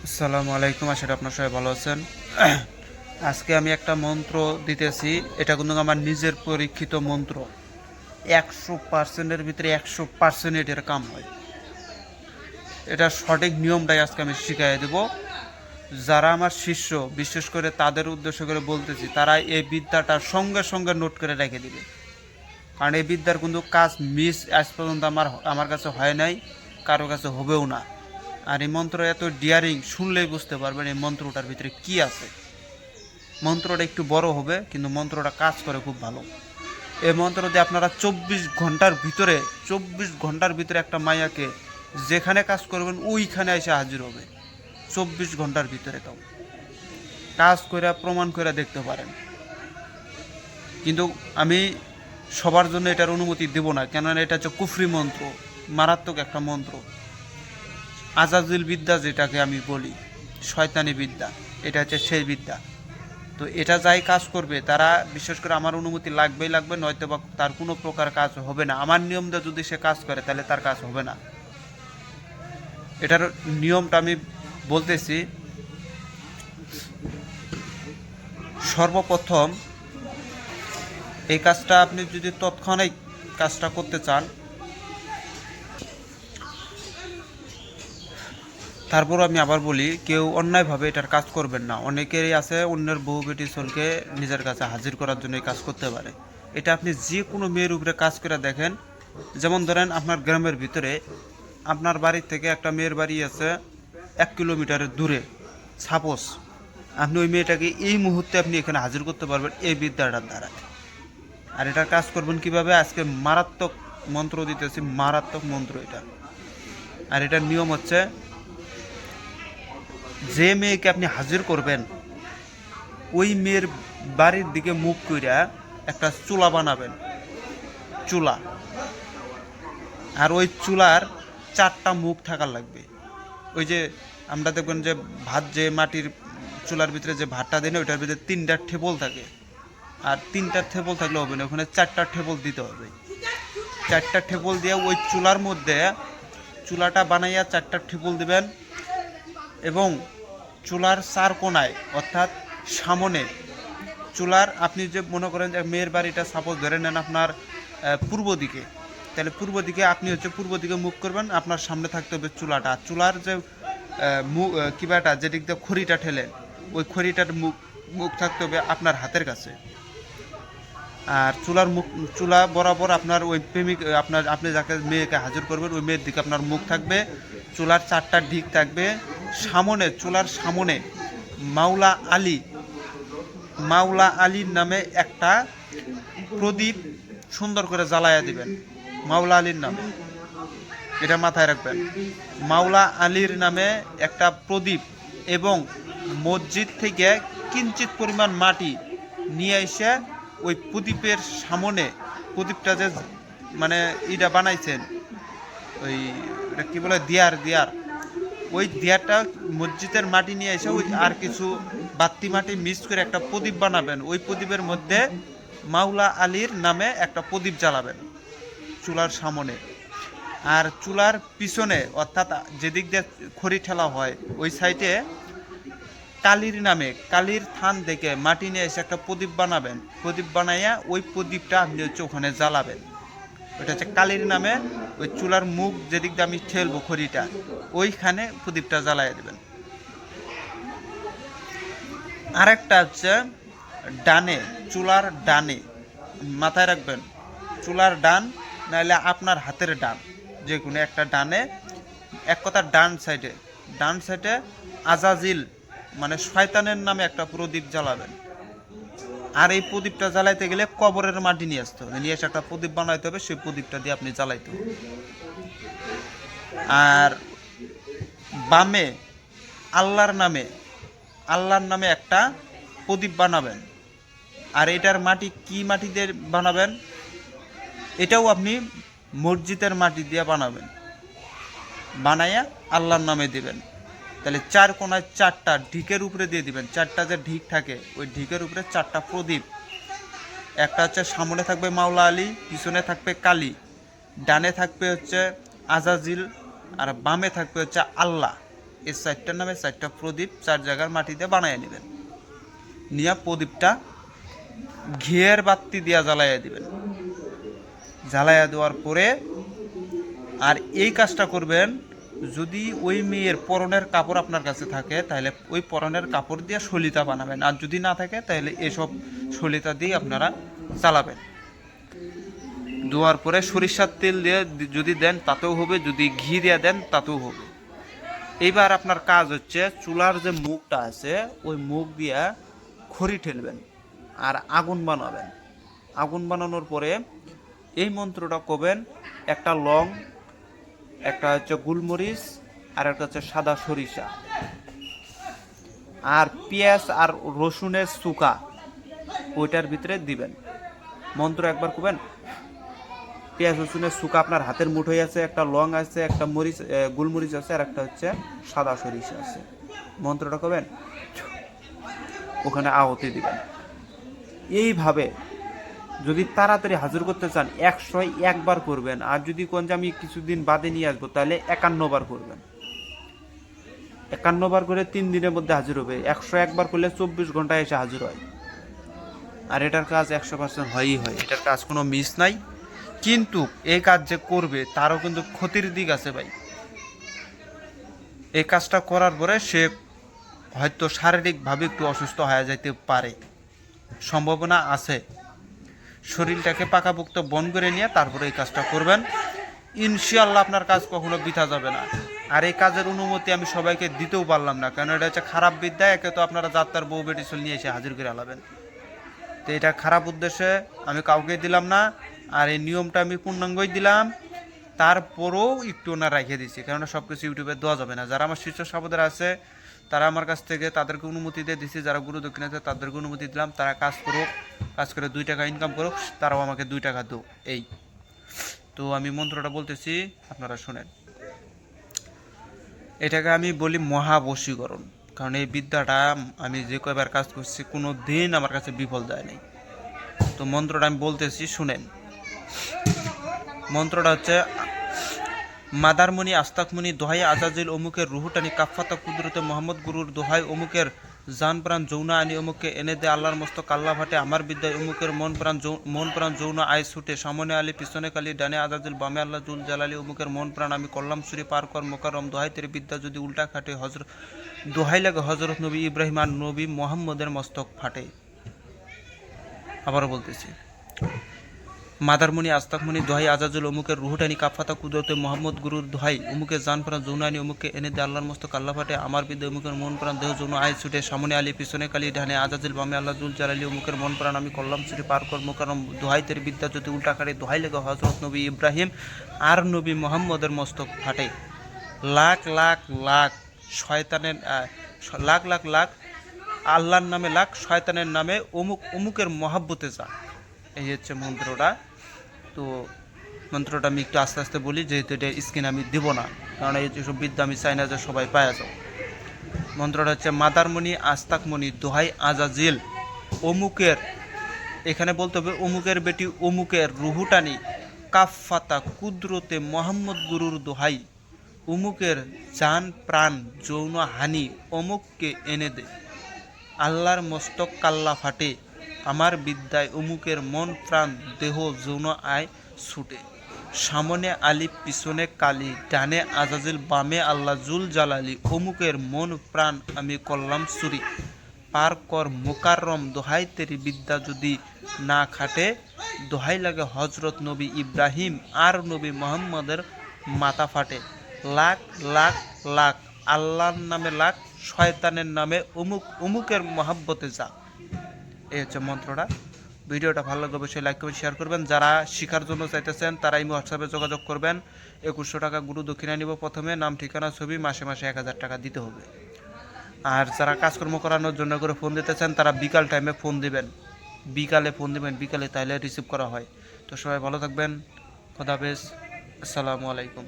আসসালামু আলাইকুম, আশা করি আপনার সবাই ভালো আছেন। আজকে আমি একটা মন্ত্র দিতেছি। এটা কিন্তু আমার নিজের পরীক্ষিত মন্ত্র। 100%-এর ভিতরে 100% এটার কাম হয়। এটা সঠিক নিয়মটাই আজকে আমি শিখিয়ে দেব। যারা আমার শিষ্য, বিশেষ করে তাদের উদ্দেশ্য করে বলতেছি, তারা এই বিদ্যাটা সঙ্গে সঙ্গে নোট করে রেখে দিবে। কারণ এই বিদ্যার কিন্তু কাজ মিস আজ পর্যন্ত আমার কাছে হয় নাই, কারো কাছে হবেও না। আর এই মন্ত্র এত ডিয়ারিং, শুনলেই বুঝতে পারবেন এই মন্ত্রটার ভিতরে কি আছে। মন্ত্রটা একটু বড় হবে, কিন্তু মন্ত্রটা কাজ করে খুব ভালো। এই মন্ত্র দিয়ে আপনারা 24 ঘন্টার ভিতরে একটা মায়াকে যেখানে কাজ করবেন ওইখানে এসে হাজির হবে। 24 ঘন্টার ভিতরে তাও কাজ করে প্রমাণ করে দেখতে পারেন। কিন্তু আমি সবার জন্য এটার অনুমতি দেব না, কেননা এটা হচ্ছে কুফরি মন্ত্র, মারাত্মক একটা মন্ত্র। আজাজিল বিদ্যা যেটাকে আমি বলি, শয়তানি বিদ্যা, এটা হচ্ছে সেই বিদ্যা। তো এটা যাই কাজ করবে তারা বিশেষ করে আমার অনুমতি লাগবে, নয়তো বা তার কোনো প্রকার কাজ হবে না। আমার নিয়ম দিয়ে যদি সে কাজ করে তাহলে তার কাজ হবে না। এটার নিয়মটা আমি বলতেছি। সর্বপ্রথম এই কাজটা আপনি যদি তৎক্ষণাৎ কাজটা করতে চান, তারপর আমি আবার বলি, কেউ অন্যায়ভাবে এটার কাজ করবেন না। অনেকেরই আছে অন্যের বউ বেটি সোলকে নিজের কাছে হাজির করার জন্য এই কাজ করতে পারে। এটা আপনি যে কোনো মেয়ের উপরে কাজ করে দেখেন। যেমন ধরেন আপনার গ্রামের ভিতরে আপনার বাড়ি থেকে একটা মেয়ের বাড়ি আছে 1 কিলোমিটারের দূরে, সাপোজ আপনি ওই মেয়েটাকে এই মুহূর্তে আপনি এখানে হাজির করতে পারবেন এই বিদ্যাটার দ্বারা। আর এটার কাজ করবেন কিভাবে, আজকে মারাত্মক মন্ত্র দিতেছি, মারাত্মক মন্ত্র এটা। আর এটার নিয়ম হচ্ছে, যে মেয়েকে আপনি হাজির করবেন ওই মেয়ের বাড়ির দিকে মুখ কইরা একটা চুলা বানাবেন, চুলা। আর ওই চুলার 4টা মুখ থাকার লাগবে। ওই যে আমরা দেখবেন যে ভাত, যে মাটির চুলার ভিতরে যে ভাতটা দেন ওইটার ভিতরে 3টা ঠেপল থাকে। আর 3টা ঠেপল থাকলে হবে না, ওখানে 4টা ঠেপল দিতে হবে। 4টা ঠেপল দিয়ে ওই চুলার মধ্যে চুলাটা বানাইয়া 4টা ঠেপল দিবেন। এবং চুলার 4 কোণায়, অর্থাৎ সামনে চুলার, আপনি যে মনে করেন যে মেয়ের বাড়িটা সাপোজ ধরে নেন আপনার পূর্ব দিকে, তাহলে পূর্ব দিকে আপনি হচ্ছে পূর্ব দিকে মুখ করবেন। আপনার সামনে থাকতে হবে চুলাটা। চুলার যে কিবাটা, যেদিক দিয়ে খড়িটা ঠেলেন, ওই খড়িটার মুখ মুখ থাকতে হবে আপনার হাতের কাছে। আর চুলা বরাবর আপনার ওই প্রেমিক, আপনি যাকে মেয়েকে হাজির করবেন ওই মেয়ের দিকে আপনার মুখ থাকবে। চুলার 4টা দিক থাকবে। সামনে, চুলার সামনে মাওলা আলীর নামে একটা প্রদীপ সুন্দর করে জ্বালায়া দিবেন। মাওলা আলীর নামে, এটা মাথায় রাখবেন। মাওলা আলীর নামে একটা প্রদীপ, এবং মসজিদ থেকে কিঞ্চিত পরিমাণ মাটি নিয়ে এসে ওই প্রদীপের সামনে, প্রদীপটা যে মানে ইটা বানাইছেন, ওই এটা কী বলে, দিয়ার, ওই দিয়ারটা মসজিদের মাটি নিয়ে এসে ওই আর কিছু বাত্তি মাটি মিক্স করে একটা প্রদীপ বানাবেন। ওই প্রদীপের মধ্যে মাওলা আলীর নামে একটা প্রদীপ জ্বালাবেন চুলার সামনে। আর চুলার পিছনে, অর্থাৎ যেদিক দিয়ে খড়ি ঠেলা হয় ওই সাইডে কালীর নামে, কালীর থান থেকে মাটি নিয়ে এসে একটা প্রদীপ বানাবেন। প্রদীপ বানাইয়া ওই প্রদীপটা আপনি হচ্ছে ওখানে জ্বালাবেন। ওইটা হচ্ছে কালীর নামে। ওই চুলার মুখ যেদিক দিয়ে আমি ঠেলবো খড়িটা, ওইখানে প্রদীপটা জ্বালাইয়া দেবেন। আরেকটা হচ্ছে ডানে, চুলার ডানে, মাথায় রাখবেন, চুলার ডান নাহলে আপনার হাতের ডান, যে কোনো একটা ডানে, এক কথা ডান সাইডে আজাজিল মানে শয়তানের নামে একটা প্রদীপ জ্বালাবেন। আর এই প্রদীপটা জ্বালাইতে গেলে কবরের মাটি নিয়ে আসতে হবে, নিয়ে এসে একটা প্রদীপ বানাইতে হবে, সেই প্রদীপটা দিয়ে আপনি জ্বালাইতে হবে। আর বামে আল্লাহর নামে একটা প্রদীপ বানাবেন। আর এটার মাটি কি মাটি দিয়ে বানাবেন, এটাও আপনি মসজিদের মাটি দিয়ে বানাবেন। বানাইয়া আল্লাহর নামে দিবেন। তাহলে 4 কোণায় 4টা ঢিকের উপরে দিয়ে দিবেন। 4টা যে ঢিক থাকে ওই ঢিকের উপরে 4টা প্রদীপ। একটা হচ্ছে সামনে থাকবে মাওলা আলী, পিছনে থাকবে কালী, ডানে থাকবে হচ্ছে আজাজিল, আর বামে থাকবে হচ্ছে আল্লাহ। এই 4টার নামে 4টা প্রদীপ 4 জায়গার মাটিতে বানায় নেবেন। নিয়ে প্রদীপটা ঘিয়ের বাতি দিয়া জ্বালাইয়া দিবেন। জ্বালাইয়া দেওয়ার পরে আর এই কাজটা করবেন, যদি ওই মেয়ের পরনের কাপড় আপনার কাছে থাকে তাহলে ওই পরনের কাপড় দিয়ে সলিতা বানাবেন, আর যদি না থাকে তাহলে এসব সলিতা দিয়ে আপনারা চালাবেন। দেওয়ার পরে সরিষার তেল দিয়ে যদি দেন তাতেও হবে, যদি ঘি দিয়ে দেন তাতেও হবে। এইবার আপনার কাজ হচ্ছে চুলার যে মুখটা আছে ওই মুখ দিয়ে খড়ি ঠেলবেন আর আগুন বানাবেন। আগুন বানানোর পরে এই মন্ত্রটা করবেন, একটা লং, একটা হচ্ছে গোলমরিচ, আর একটা হচ্ছে সাদা সরিষা, আর পেঁয়াজ আর রসুনের চুকা ওইটার ভিতরে দিবেন। মন্ত্র একবার করবেন, পেঁয়াজ রসুনের চুকা আপনার হাতের মুঠোয় আছে, একটা লং আছে, একটা মরিচ গোলমরিচ আছে, আর একটা হচ্ছে সাদা সরিষা আছে। মন্ত্রটা করবেন, ওখানে আহতি দিবেন। এইভাবে যদি তাড়াতাড়ি হাজির করতে চান 101 বার করবেন, আর যদি কোন যে আমি কিছুদিন বাদে নিয়ে আসবো তাহলে 51 বার করবেন। 51 বার করে 3 দিনের মধ্যে হাজির হবে। 101 বার করলে 24 ঘন্টায় এসে হাজির হয়। আর এটার কাজ 100% হয়ই হয়, এটার কাজ কোনো মিস নাই। কিন্তু এই কাজ যে করবে তারও কিন্তু ক্ষতির দিক আছে ভাই। এই কাজটা করার পরে সে হয়তো শারীরিকভাবে একটু অসুস্থ হয়ে যেতে পারে, সম্ভাবনা আছে। শরীরটাকে পাকাপোক্ত বন করে নিয়ে তারপরে এই কাজটা করবেন, ইনশাআল্লাহ আপনার কাজ কখনো বৃথা যাবে না। আর এই কাজের অনুমতি আমি সবাইকে দিতেও পারলাম না, কারণ এটা হচ্ছে খারাপ বিদ্যা। একে তো আপনারা যাত্রার বউ বেটি চল নিয়ে এসে হাজির করে আলাবেন, তো এটা খারাপ উদ্দেশ্যে আমি কাউকে দিলাম না। আর এই নিয়মটা আমি পূর্ণাঙ্গই দিলাম, তারপরেও একটু না রেখে দিচ্ছি, কেননা সব কিছু ইউটিউবে দেওয়া যাবে না। যারা আমার শীর্ষ সাবধার আছে তারা আমার কাছ থেকে তাদেরকে অনুমতি দিয়ে দিচ্ছি, যারা গুরু দক্ষিণ আছে তাদেরকে অনুমতি দিলাম, তারা কাজ করুক, কাজ করে 2 টাকা ইনকাম করুক, তারাও আমাকে 2 টাকা দেও। এই তো আমি মন্ত্রটা বলতেছি, আপনারা শোনেন। এটাকে আমি বলি মহাবশীকরণ, কারণ এই বিদ্যাটা আমি যে কয়বার কাজ করছি কোনো দিন আমার কাছে বিফল যায় নাই। তো মন্ত্রটা আমি বলতেছি, শুনেন। মন্ত্রটা হচ্ছে, মাদারমণি আস্তাকমণি দোহাই আজাজিল অমুকের রুহুটানি কাফাতা কুদরতে মোহাম্মদ গুরুর দোহাই অমুকের জান প্রাণ যৌনা আনি অমুকে এনে দে আল্লাহর মস্তক আল্লাহ ভাটে আমার বিদ্যায় অমুকের মন প্রাণ যৌনা আয় ছুটে সামনে আলী পিছনে কালী ডানে আজাজিল বামে আল্লাহ জুল জালালি অমুকের মন প্রাণ আমি করলাম চুরি পার কর মোকারম দোহাই তের বিদ্যা যদি উল্টা খাটে হজরত দোহাই লাগে হজরত নবী ইব্রাহিম আর নবী মোহাম্মদের মস্তক ফাটে। আবারও বলতেছি, মাদারমণি আস্তাকমণি দোহাই আজাজুল অমুকের রুহুটানি কাফাতা কুদরতে মোহাম্মদ গুরুর দোহাই অমুকে জান প্রাণ যৌনানি অমুকে এনে দে আল্লাহর মস্তক আল্লাহ ফাটে আমার বিদ্যা অমুকের মন প্রাণ দেহ যৌন আয় ছুটে সামনে আলী পিছনে কালী ডানে আজাজিল বামে আল্লাহ জুল জালালি অমুকের মন প্রাণ আমি করলাম চুরি পার কর মোকারম দোহাই তের বিদ্যা যদি উল্টা খাটে দোহাই লেগে হজরত নবী ইব্রাহিম আর নবী মোহাম্মদের মস্তক ফাটে। লাখ লাখ লাখ শয়তানের লাখ লাখ লাখ আল্লাহর নামে লাখ, শয়তানের নামে অমুক অমুকের মহাব্বতে যা। এই হচ্ছে মন্ত্রটা। তো মন্ত্রটা আমি একটু আস্তে আস্তে বলি, যেহেতু এটা স্ক্রিন আমি দিব না, কারণ এই যেসব বিদ্যা আমি চাই না যে সবাই পাওয়া যাও। মন্ত্রটা হচ্ছে, মাদারমণি আস্তাকমণি দোহাই আজাজিল অমুকের, এখানে বলতে হবে অমুকের বেটি অমুকের রুহুটানি কাফাতা কুদরতে মোহাম্মদ গুরুর দোহাই অমুকের জান প্রাণ যৌন হানি অমুককে এনে দে আল্লাহর মস্তক কাল্লা ফাটে আমার বিদ্যায় অমুকের মন প্রাণ দেহ যৌন আয় ছুটে সামনে আলী পিছনে কালী ডানে আজাজিল বামে আল্লাহ জুল জালালি অমুকের মন প্রাণ আমি করলাম চুরি পার কর মোকাররম দোহাই তেরি বিদ্যা যদি না খাটে দোহাই লাগে হজরত নবী ইব্রাহিম আর নবী মোহাম্মদের মাথা ফাটে। লাখ লাখ লাখ আল্লাহর নামে লাখ, শয়তানের নামে অমুক অমুকের মহাব্বতে যা। এই হচ্ছে মন্ত্রটা। ভিডিওটা ভালো লাগলে অবশ্যই লাইক করবেন, শেয়ার করবেন। যারা শিখার জন্য চাইতেছেন তারা এই হোয়াটসঅ্যাপে যোগাযোগ করবেন। 2100 টাকা গুরু দক্ষিণা নিব, প্রথমে নাম ঠিকানা ছবি, মাসে মাসে 1000 টাকা দিতে হবে। আর যারা কাজকর্ম করানোর জন্য করে ফোন দিতেছেন তারা বিকাল টাইমে ফোন দিবেন, বিকালে ফোন দিবেন, বিকালে তাইলে রিসিভ করা হয়। তো সবাই ভালো থাকবেন, খোদা হাফেজ, আসসালামু আলাইকুম।